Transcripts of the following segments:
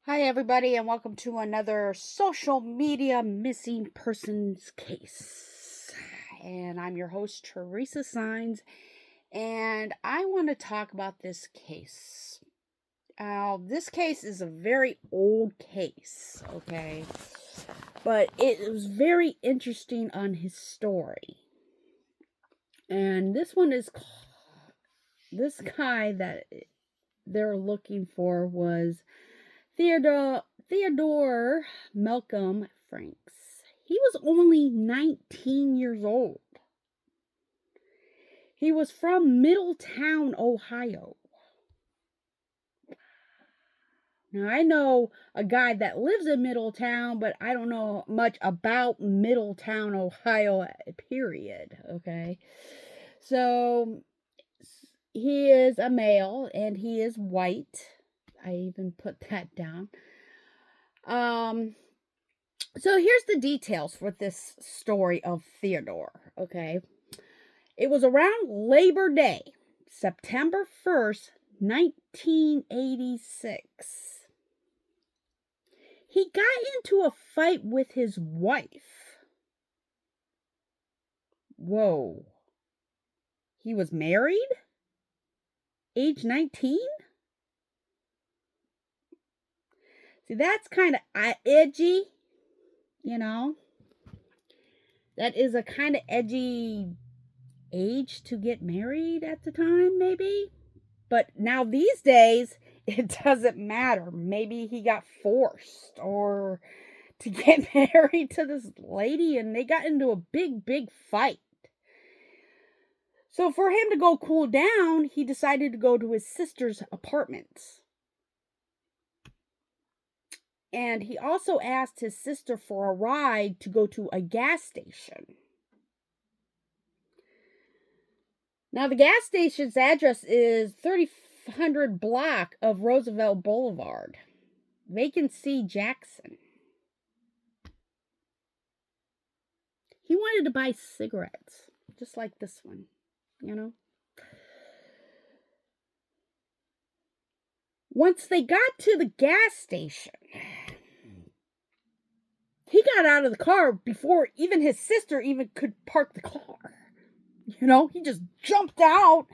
Hi, everybody, and welcome to another social media missing persons case. And I'm your host, Teresa Signs, and I want to talk about this case. This case is a very old case, okay? But it was very interesting on his story. And this one is this guy that they're looking for was Theodore Malcum Franks. He was only 19 years old. He was from Middletown, Ohio. Now, I know a guy that lives in Middletown, but I don't know much about Middletown, Ohio, period. Okay. So, he is a male and he is white. I even put that down. So here's the details for this story of Theodore, okay? It was around Labor Day, September 1st, 1986. He got into a fight with his wife. Whoa. He was married? Age 19? See, that's kind of edgy, you know? That is a kind of edgy age to get married at the time, maybe. But now these days, it doesn't matter. Maybe he got forced or to get married to this lady and they got into a big fight. So for him to go cool down, he decided to go to his sister's apartments. And he also asked his sister for a ride to go to a gas station. Now, the gas station's address is 3000 block of Roosevelt Boulevard, Vacancy, Jackson. He wanted to buy cigarettes, just like this one, you know. Once they got to the gas station, he got out of the car before even his sister even could park the car. You know, he just jumped out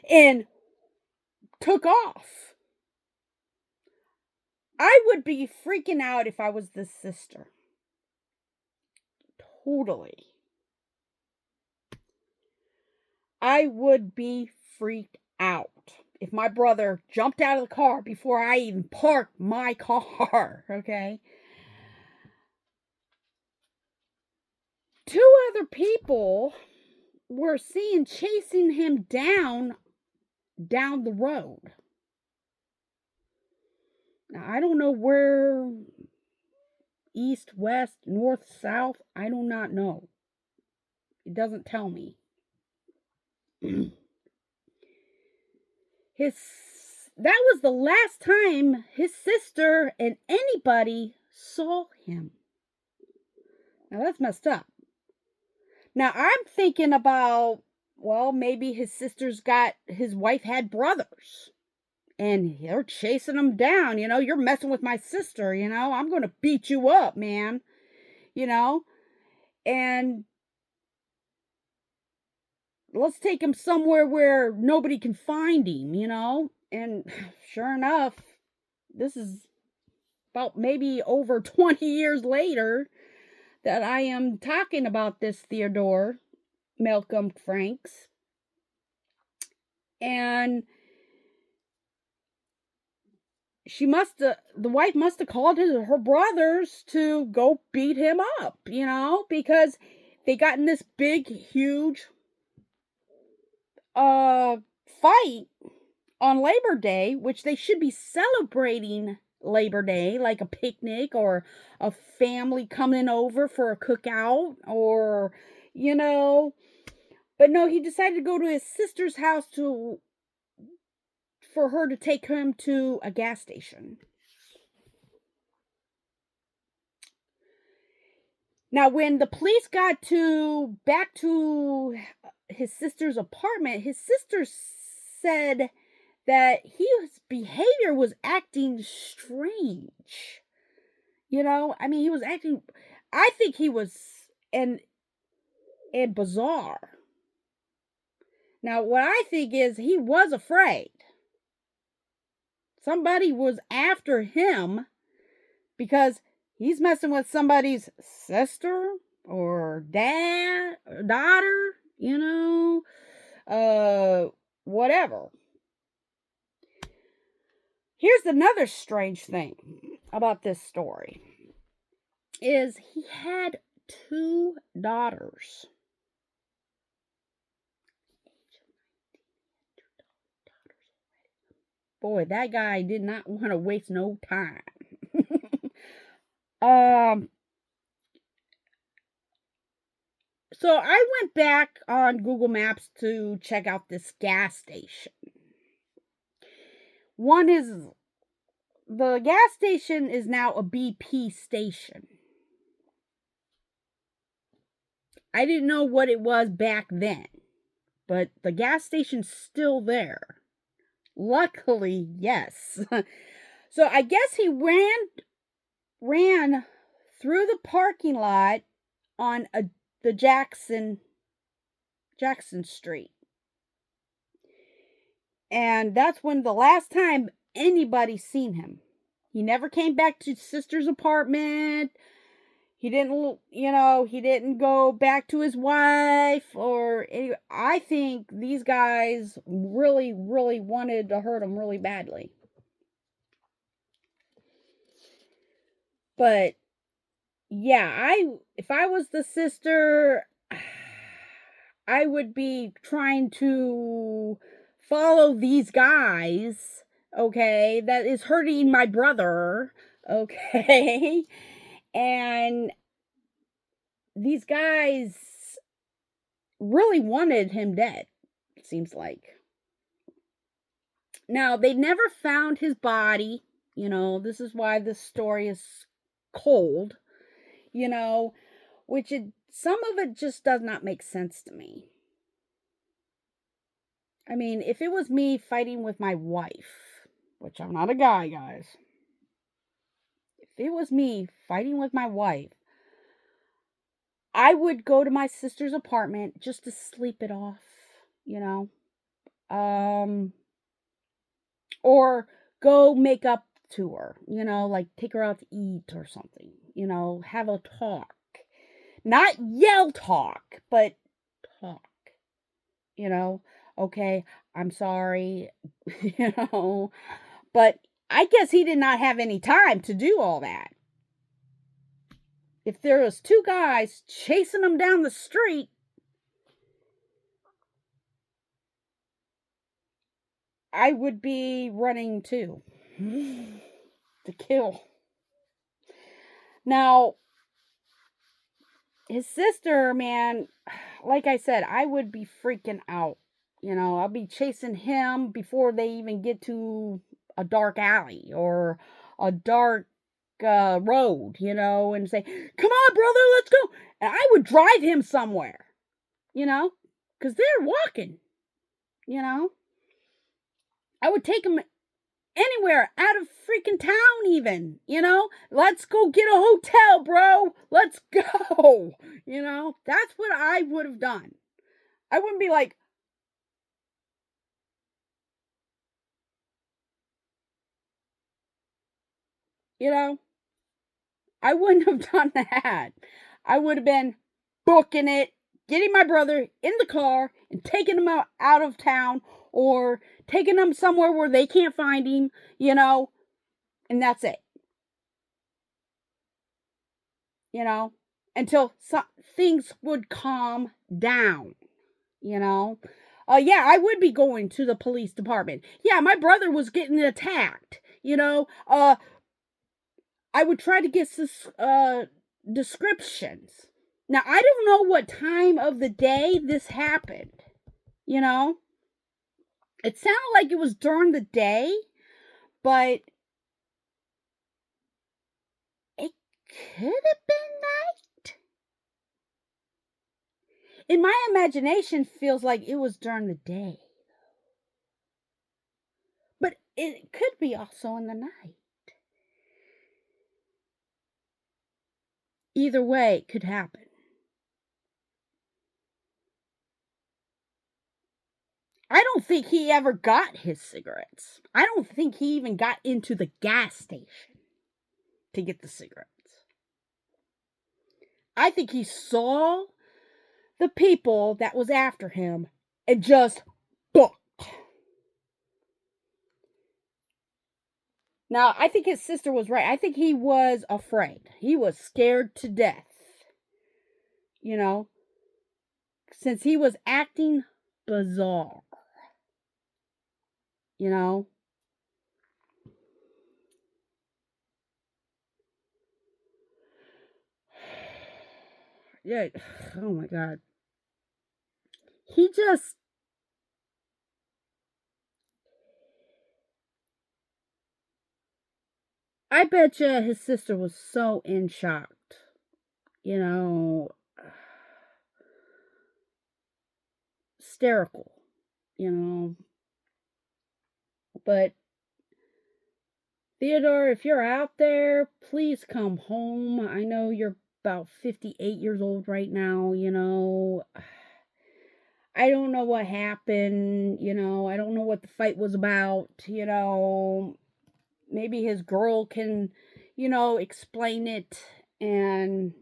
and took off. I would be freaking out if I was the sister. Totally. I would be freaked out if my brother jumped out of the car before I even parked my car, okay? Two other people were seen chasing him down the road. Now, I don't know where, east, west, north, south, I do not know. It doesn't tell me. That was the last time his sister and anybody saw him. Now that's messed up. Now I'm thinking about, well, maybe his wife had brothers. And they're chasing him down, you know, you're messing with my sister, you know, I'm going to beat you up, man, you know, and let's take him somewhere where nobody can find him, you know, and sure enough, this is about maybe over 20 years later that I am talking about this Theodore Malcum Franks, and the wife must have called her brothers to go beat him up, you know, because they got in this big, huge fight on Labor Day, which they should be celebrating Labor Day, like a picnic or a family coming over for a cookout or, you know, but no, he decided to go to his sister's house for her to take him to a gas station. Now, when the police got back to his sister's apartment, his sister said that his behavior was acting strange. I mean, he was acting, I think he was, and bizarre. Now, what I think is he was afraid. Somebody was after him because he's messing with somebody's sister or dad or daughter, whatever. Here's another strange thing about this story is he had 2 daughters. Boy, that guy did not want to waste no time. So I went back on Google Maps to check out this gas station. The gas station is now a BP station. I didn't know what it was back then, but the gas station's still there. Luckily, yes. So I guess he ran through the parking lot on the Jackson Street. And that's when the last time anybody seen him. He never came back to his sister's apartment. He didn't go back to his wife I think these guys really, really wanted to hurt him really badly. But yeah, if I was the sister, I would be trying to follow these guys, okay, that is hurting my brother, okay? And these guys really wanted him dead, it seems like. Now, they never found his body. This is why this story is cold, which some of it just does not make sense to me. I mean, if it was me fighting with my wife, which I'm not a guy, guys. If it was me fighting with my wife, I would go to my sister's apartment just to sleep it off, or go make up to her, like take her out to eat or something, have a talk. Not yell talk, but talk, okay, I'm sorry, but I guess he did not have any time to do all that. If there was 2 guys chasing him down the street, I would be running too to kill. Now, his sister, man, like I said, I would be freaking out. I'll be chasing him before they even get to a dark alley or a dark road, and say, come on, brother, let's go. And I would drive him somewhere, because they're walking, I would take him anywhere out of freaking town even, let's go get a hotel, bro. Let's go. That's what I would have done. I wouldn't be like, I wouldn't have done that. I would have been booking it, getting my brother in the car and taking him out of town or taking him somewhere where they can't find him, and that's it. Until things would calm down, yeah, I would be going to the police department. Yeah, my brother was getting attacked, I would try to get descriptions. Now, I don't know what time of the day this happened, It sounded like it was during the day, but it could have been night. In my imagination, feels like it was during the day. it could be also in the night. Either way, it could happen. I don't think he ever got his cigarettes. I don't think he even got into the gas station to get the cigarettes. I think he saw the people that was after him and just booked. Now, I think his sister was right. I think he was afraid. He was scared to death. You know, since he was acting bizarre. You know? Yeah. Oh my God. He just. I bet you his sister was so in shock. You know, hysterical. You know. But Theodore, if you're out there, please come home. I know you're about 58 years old right now, you know. I don't know what happened, you know. I don't know what the fight was about, you know. Maybe his girl can, you know, explain it. And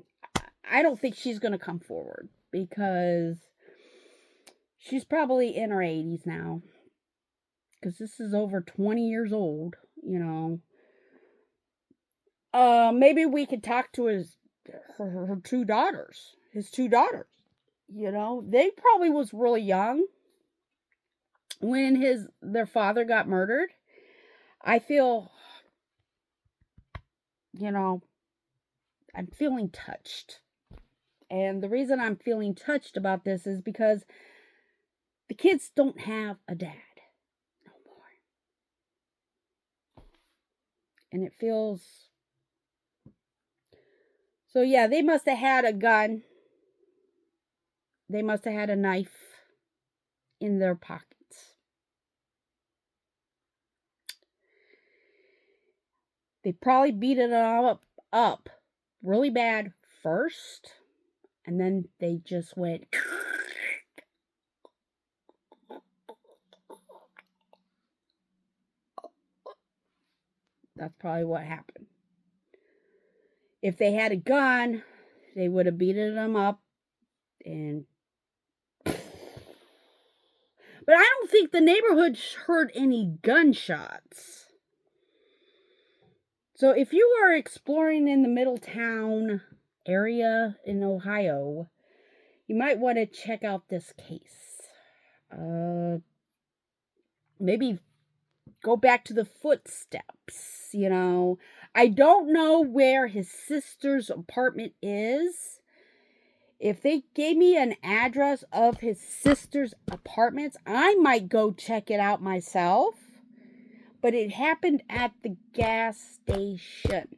I don't think she's going to come forward because she's probably in her 80s now. Because this is over 20 years old, you know. Maybe we could talk to her two daughters. His two daughters. You know, they probably was really young when their father got murdered. I feel, you know, I'm feeling touched. And the reason I'm feeling touched about this is because the kids don't have a dad no more. And it feels. So, yeah, they must have had a gun. They must have had a knife in their pockets. They probably beat it up really bad first. And then they just went. That's probably what happened. If they had a gun, they would have beaten them up and. But I don't think the neighborhood heard any gunshots. So if you are exploring in the Middletown area in Ohio, you might want to check out this case. Maybe go back to the footsteps, you know. I don't know where his sister's apartment is. If they gave me an address of his sister's apartments, I might go check it out myself. But it happened at the gas station.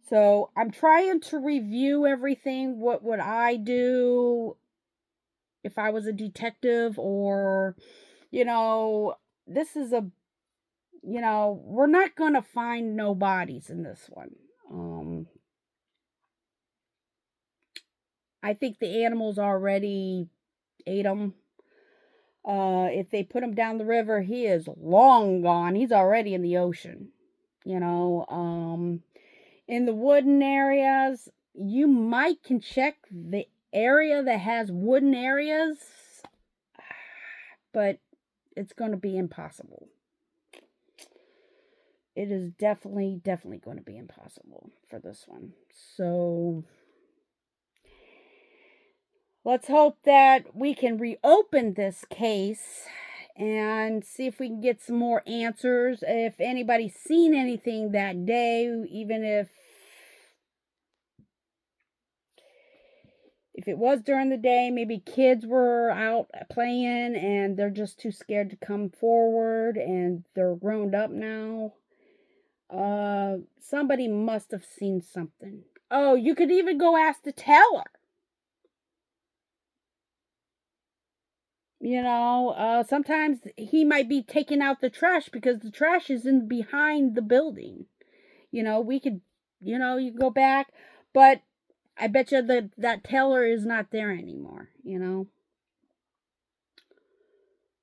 So I'm trying to review everything. What would I do if I was a detective? Or, you know, this is we're not going to find no bodies in this one. I think the animals already ate them. If they put him down the river, he is long gone. He's already in the ocean. You know, in the wooden areas, you might can check the area that has wooden areas, but it's going to be impossible. It is definitely going to be impossible for this one. So let's hope that we can reopen this case and see if we can get some more answers. If anybody's seen anything that day, even if it was during the day, maybe kids were out playing and they're just too scared to come forward and they're grown up now. Somebody must have seen something. Oh, you could even go ask the teller. Sometimes he might be taking out the trash because the trash is in behind the building. We could, you go back, but I bet you that teller is not there anymore.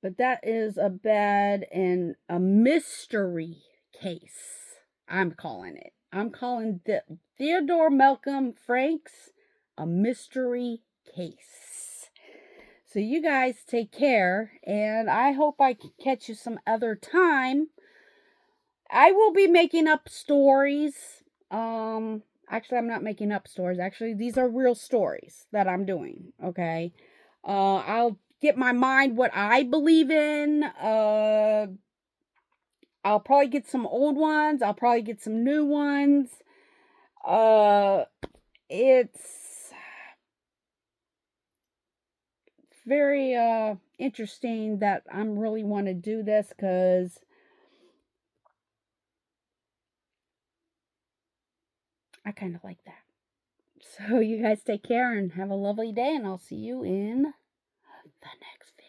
But that is a bad and a mystery case. I'm calling it. I'm calling the Theodore Malcum Franks a mystery case. So you guys take care, and I hope I can catch you some other time. I will be making up stories. Actually, I'm not making up stories. Actually, these are real stories that I'm doing. Okay. I'll get my mind what I believe in. I'll probably get some old ones. I'll probably get some new ones. Uh, it's very interesting that I'm really want to do this because I kind of like that. So you guys take care and have a lovely day, and I'll see you in the next video.